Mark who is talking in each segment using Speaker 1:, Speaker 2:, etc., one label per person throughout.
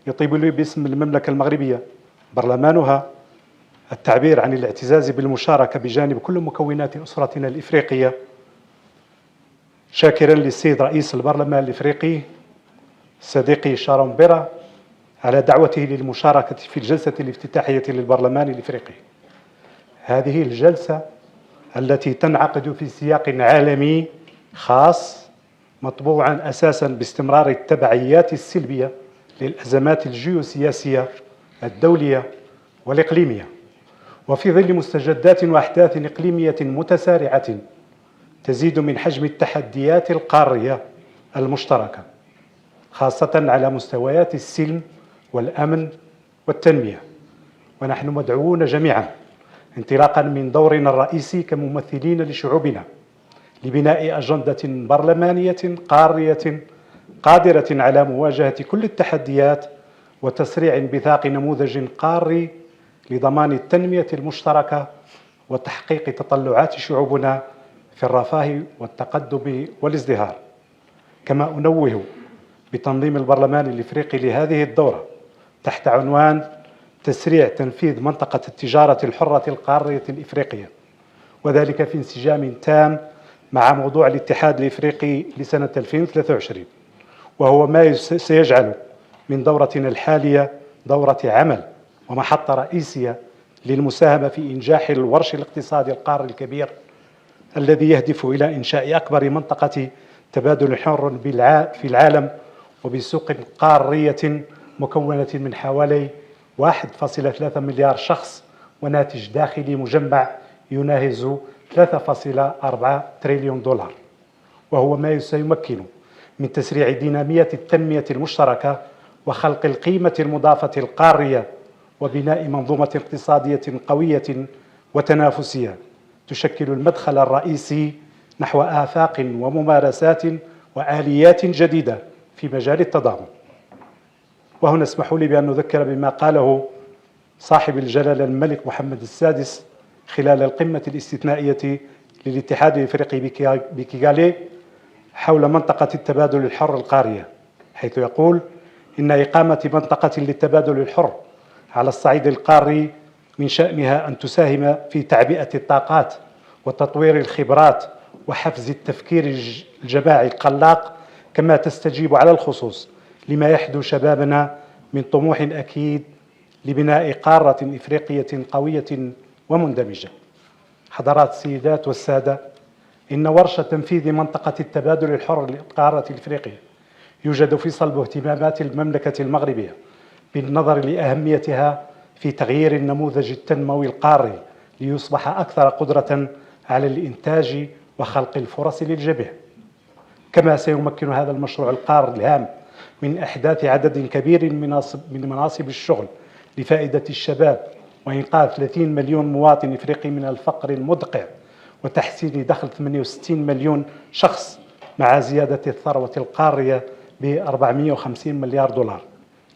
Speaker 1: يطيب لي باسم المملكة المغربية برلمانها التعبير عن الاعتزاز بالمشاركة بجانب كل مكونات أسرتنا الإفريقية، شاكرا للسيد رئيس البرلمان الإفريقي صديقي شارون بيرا على دعوته للمشاركة في الجلسة الافتتاحية للبرلمان الإفريقي. هذه الجلسة التي تنعقد في سياق عالمي خاص مطبوعا أساسا باستمرار التبعيات السلبية للأزمات الجيوسياسية الدولية والإقليمية، وفي ظل مستجدات وأحداث إقليمية متسارعة تزيد من حجم التحديات القارية المشتركة، خاصة على مستويات السلم والأمن والتنمية. ونحن مدعوون جميعا انطلاقا من دورنا الرئيسي كممثلين لشعوبنا لبناء أجندة برلمانية قارية قادرة على مواجهة كل التحديات وتسريع انبثاق نموذج قاري لضمان التنمية المشتركة وتحقيق تطلعات شعوبنا في الرفاه والتقدم والازدهار. كما أنوه بتنظيم البرلمان الإفريقي لهذه الدورة تحت عنوان تسريع تنفيذ منطقة التجارة الحرة القارية الإفريقية، وذلك في انسجام تام مع موضوع الاتحاد الإفريقي لسنة 2023، وهو ما سيجعل من دورتنا الحالية دورة عمل ومحطة رئيسية للمساهمة في إنجاح الورش الاقتصادي القاري الكبير الذي يهدف إلى إنشاء أكبر منطقة تبادل حر في العالم، وبسوق قارية مكونة من حوالي 1.3 مليار شخص وناتج داخلي مجمع يناهز 3.4 تريليون دولار، وهو ما سيمكن من تسريع دينامية التنمية المشتركة وخلق القيمة المضافة القارية وبناء منظومة اقتصادية قوية وتنافسية تشكل المدخل الرئيسي نحو آفاق وممارسات وآليات جديدة في مجال التضامن. وهنا اسمحوا لي بأن نذكر بما قاله صاحب الجلالة الملك محمد السادس خلال القمة الاستثنائية للاتحاد الإفريقي بكيغالي حول منطقة التبادل الحر القارية، حيث يقول إن إقامة منطقة للتبادل الحر على الصعيد القاري من شأنها أن تساهم في تعبئة الطاقات وتطوير الخبرات وحفز التفكير الجماعي الخلاق، كما تستجيب على الخصوص لما يحدو شبابنا من طموح أكيد لبناء قارة إفريقية قوية ومندمجة. حضرات السيدات والسادة، إن ورش تنفيذ منطقة التبادل الحر للقارة الإفريقية يوجد في صلب اهتمامات المملكة المغربية بالنظر لأهميتها في تغيير النموذج التنموي القاري ليصبح أكثر قدرة على الإنتاج وخلق الفرص للجميع. كما سيمكن هذا المشروع القار الهام من إحداث عدد كبير من مناصب الشغل لفائدة الشباب وإنقاذ 30 مليون مواطن إفريقي من الفقر المدقع وتحسين دخل 68 مليون شخص مع زيادة الثروة القارية ب 450 مليار دولار.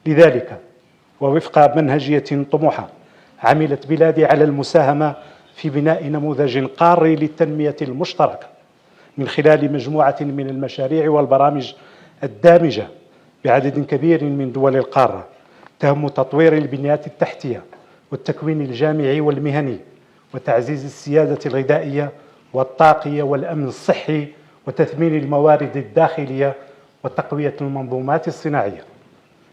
Speaker 1: لذلك ووفق منهجية طموحة عملت بلادي على المساهمة في بناء نموذج قاري للتنمية المشتركة من خلال مجموعة من المشاريع والبرامج الدامجة بعدد كبير من دول القارة تهم تطوير البنيات التحتية والتكوين الجامعي والمهني وتعزيز السيادة الغذائية والطاقية والأمن الصحي وتثمين الموارد الداخلية وتقوية المنظومات الصناعية.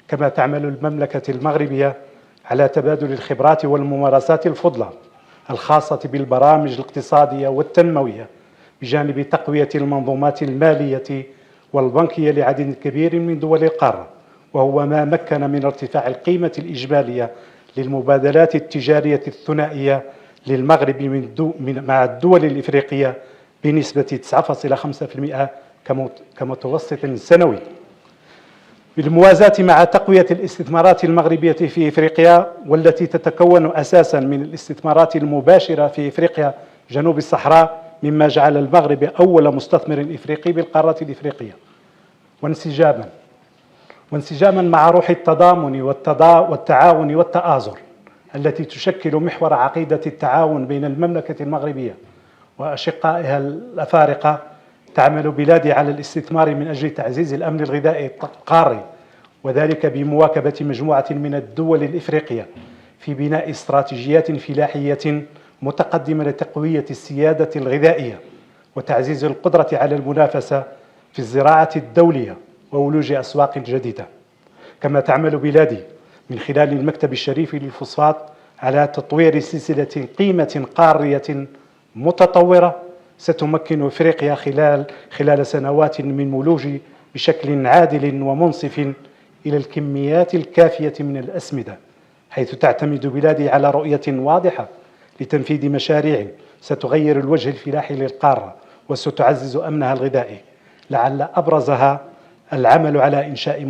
Speaker 1: كما تعمل المملكة المغربية على تبادل الخبرات والممارسات الفضلى الخاصة بالبرامج الاقتصادية والتنموية بجانب تقوية المنظومات المالية والبنكية لعدد كبير من دول القارة، وهو ما مكن من ارتفاع القيمة الإجمالية للمبادلات التجارية الثنائية للمغرب مع الدول الإفريقية بنسبة 9.5% كمتوسط سنوي. بالموازاة مع تقوية الاستثمارات المغربية في إفريقيا، والتي تتكون أساسا من الاستثمارات المباشرة في إفريقيا جنوب الصحراء، مما جعل المغرب أول مستثمر إفريقي بالقارة الإفريقية، وانسجاما مع روح التضامن والتعاون والتآزر التي تشكل محور عقيدة التعاون بين المملكة المغربية وأشقائها الأفارقة. تعمل بلادي على الاستثمار من أجل تعزيز الأمن الغذائي القاري وذلك بمواكبة مجموعة من الدول الإفريقية في بناء استراتيجيات فلاحية متقدمة لتقوية السيادة الغذائية وتعزيز القدرة على المنافسة في الزراعة الدولية وولوج أسواق جديدة. كما تعمل بلادي من خلال المكتب الشريف للفوسفات على تطوير سلسلة قيمة قارية متطورة ستمكن إفريقيا خلال سنوات من مولوج بشكل عادل ومنصف إلى الكميات الكافية من الأسمدة، حيث تعتمد بلادي على رؤية واضحة لتنفيذ مشاريع ستغير الوجه الفلاحي للقارة وستعزز أمنها الغذائي، لعل أبرزها العمل على إنشاء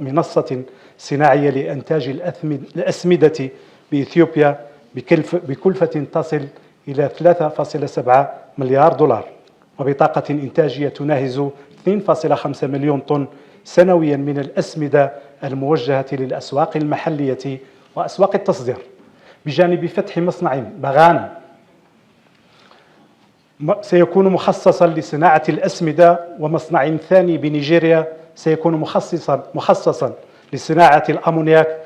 Speaker 1: منصة صناعية لإنتاج الأسمدة بإثيوبيا بكلفة تصل إلى 3.7 مليار دولار وبطاقة إنتاجية تناهز 2.5 مليون طن سنويا من الأسمدة الموجهة للأسواق المحلية وأسواق التصدير، بجانب فتح مصنع بغانا سيكون مخصصا لصناعة الأسمدة، ومصنع ثاني بنيجيريا سيكون مخصصا لصناعة الأمونياك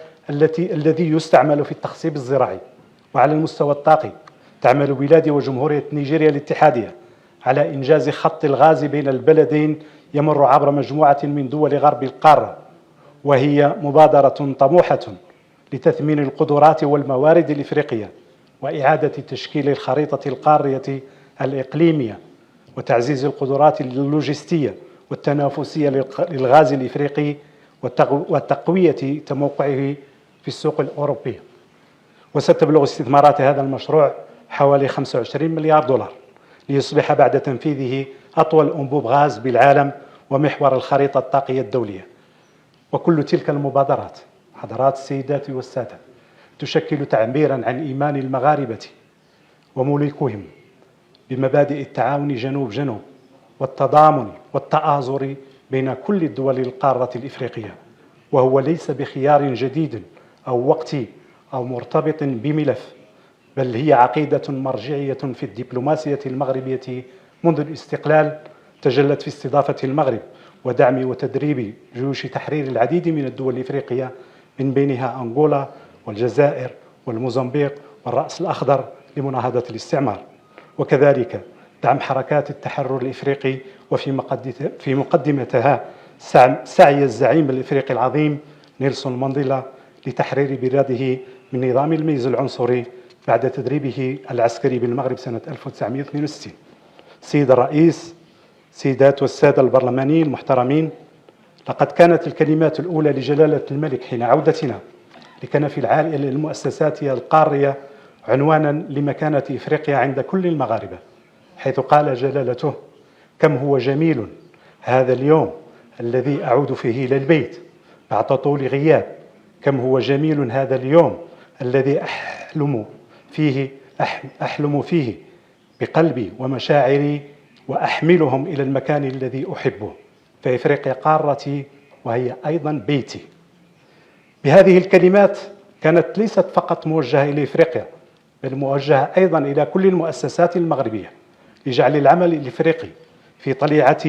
Speaker 1: الذي يستعمل في التخصيب الزراعي. وعلى المستوى الطاقي تعمل بلادي وجمهورية نيجيريا الاتحادية على إنجاز خط الغاز بين البلدين يمر عبر مجموعة من دول غرب القارة، وهي مبادرة طموحة لتثمين القدرات والموارد الإفريقية وإعادة تشكيل الخريطة القارية الإقليمية وتعزيز القدرات اللوجستية والتنافسية للغاز الإفريقي وتقوية تموقعه في السوق الأوروبية. وستبلغ استثمارات هذا المشروع حوالي 25 مليار دولار ليصبح بعد تنفيذه أطول أنبوب غاز بالعالم ومحور الخريطة الطاقية الدولية. وكل تلك المبادرات حضرات السيدات والسادة تشكل تعبيرا عن إيمان المغاربة وملوكهم بمبادئ التعاون جنوب جنوب والتضامن والتآزر بين كل الدول القارة الإفريقية، وهو ليس بخيار جديد أو وقتي أو مرتبط بملف، بل هي عقيدة مرجعية في الدبلوماسية المغربية منذ الاستقلال، تجلت في استضافة المغرب ودعم وتدريب جيوش تحرير العديد من الدول الإفريقية من بينها أنغولا والجزائر والموزمبيق والرأس الأخضر لمناهضة الاستعمار، وكذلك دعم حركات التحرر الإفريقي وفي مقدمتها سعي الزعيم الإفريقي العظيم نيلسون مانديلا لتحرير بلاده من نظام الميز العنصري بعد تدريبه العسكري بالمغرب سنة 1962. سيد الرئيس، سيدات والسادة البرلمانيين المحترمين، لقد كانت الكلمات الأولى لجلالة الملك حين عودتنا لكنف العائلة للمؤسسات القارية عنوانا لمكانة إفريقيا عند كل المغاربة، حيث قال جلالته: كم هو جميل هذا اليوم الذي أعود فيه إلى البيت بعد طول غياب، كم هو جميل هذا اليوم الذي أحلم فيه بقلبي ومشاعري وأحملهم إلى المكان الذي أحبه، فإفريقيا قارتي وهي أيضا بيتي. بهذه الكلمات كانت ليست فقط موجهة إلى إفريقيا، بل موجهة أيضا إلى كل المؤسسات المغربية لجعل العمل الإفريقي في طليعة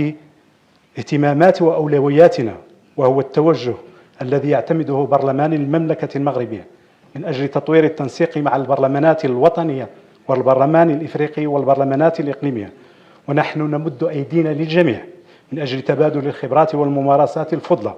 Speaker 1: اهتمامات وأولوياتنا، وهو التوجه الذي يعتمده برلمان المملكة المغربية من أجل تطوير التنسيق مع البرلمانات الوطنية والبرلمان الإفريقي والبرلمانات الإقليمية. ونحن نمد أيدينا للجميع من أجل تبادل الخبرات والممارسات الفضلة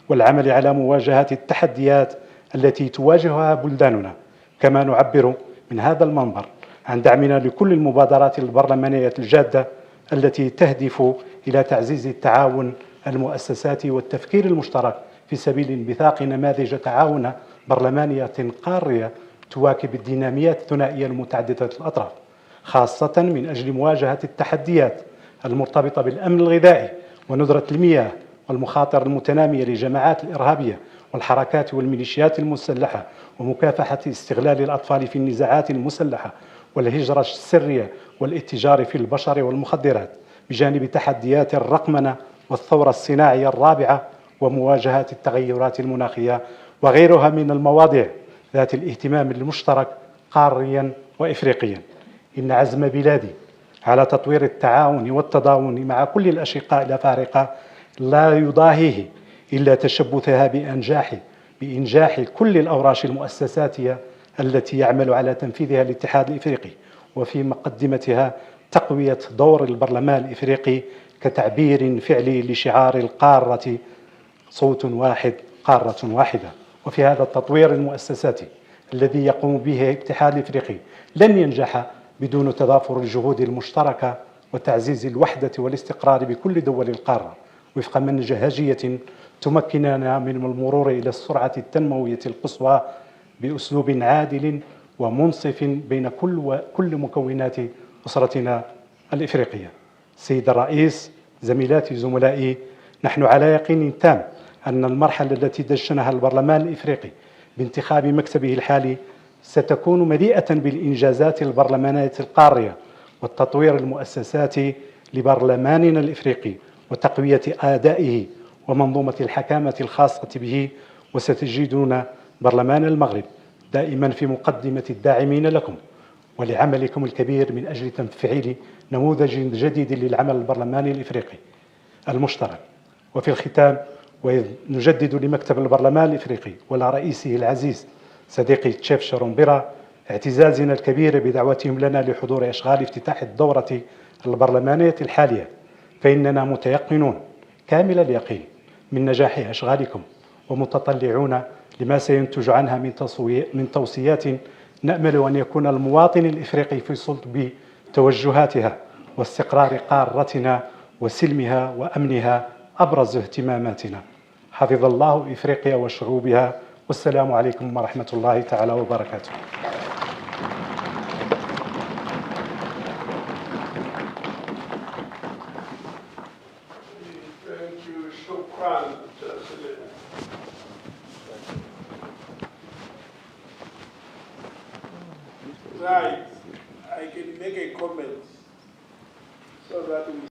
Speaker 1: والعمل على مواجهة التحديات التي تواجهها بلداننا. كما نعبر من هذا المنبر عن دعمنا لكل المبادرات البرلمانية الجادة التي تهدف إلى تعزيز التعاون المؤسساتي والتفكير المشترك في سبيل انبثاق نماذج تعاون برلمانية قارية تواكب الديناميات الثنائية المتعددة الأطراف، خاصة من أجل مواجهة التحديات المرتبطة بالأمن الغذائي وندرة المياه والمخاطر المتنامية للجماعات الإرهابية والحركات والميليشيات المسلحة، ومكافحة استغلال الأطفال في النزاعات المسلحة والهجرة السرية والاتجار في البشر والمخدرات، بجانب تحديات الرقمنة والثورة الصناعية الرابعة ومواجهة التغيرات المناخية وغيرها من المواضيع ذات الاهتمام المشترك قاريا وإفريقيا. إن عزم بلادي على تطوير التعاون والتضامن مع كل الأشقاء الأفارقة لا يضاهيه إلا تشبثها بإنجاح كل الأوراش المؤسساتية التي يعمل على تنفيذها الاتحاد الإفريقي، وفي مقدمتها تقوية دور البرلمان الإفريقي كتعبير فعلي لشعار القارة صوت واحد قارة واحدة. وفي هذا التطوير المؤسساتي الذي يقوم به الاتحاد الإفريقي لن ينجح بدون تضافر الجهود المشتركة وتعزيز الوحدة والاستقرار بكل دول القارة وفق منهجية تمكننا من المرور إلى السرعة التنموية القصوى بأسلوب عادل ومنصف بين كل مكونات أسرتنا الإفريقية. سيد الرئيس، زميلاتي زملائي، نحن على يقين تام أن المرحلة التي دشنها البرلمان الإفريقي بانتخاب مكتبه الحالي ستكون مليئة بالإنجازات البرلمانية القارية والتطوير المؤسساتي لبرلماننا الإفريقي وتقوية أدائه ومنظومة الحكامة الخاصة به. وستجدون برلمان المغرب دائما في مقدمة الداعمين لكم ولعملكم الكبير من أجل تفعيل نموذج جديد للعمل البرلماني الإفريقي المشترك. وفي الختام، نجدد لمكتب البرلمان الإفريقي ولرئيسه العزيز صديقي تشيف شارون بيرا اعتزازنا الكبير بدعوتهم لنا لحضور أشغال افتتاح الدورة البرلمانية الحالية، فإننا متيقنون كامل اليقين من نجاح أشغالكم ومتطلعون لما سينتج عنها من توصيات نأمل أن يكون المواطن الإفريقي في صلب توجهاتها واستقرار قارتنا وسلمها وأمنها أبرز اهتماماتنا. حفظ الله إفريقيا وشعوبها، والسلام عليكم ورحمة الله تعالى وبركاته.
Speaker 2: Thank you. Shukran. Right. I can make a comment so that we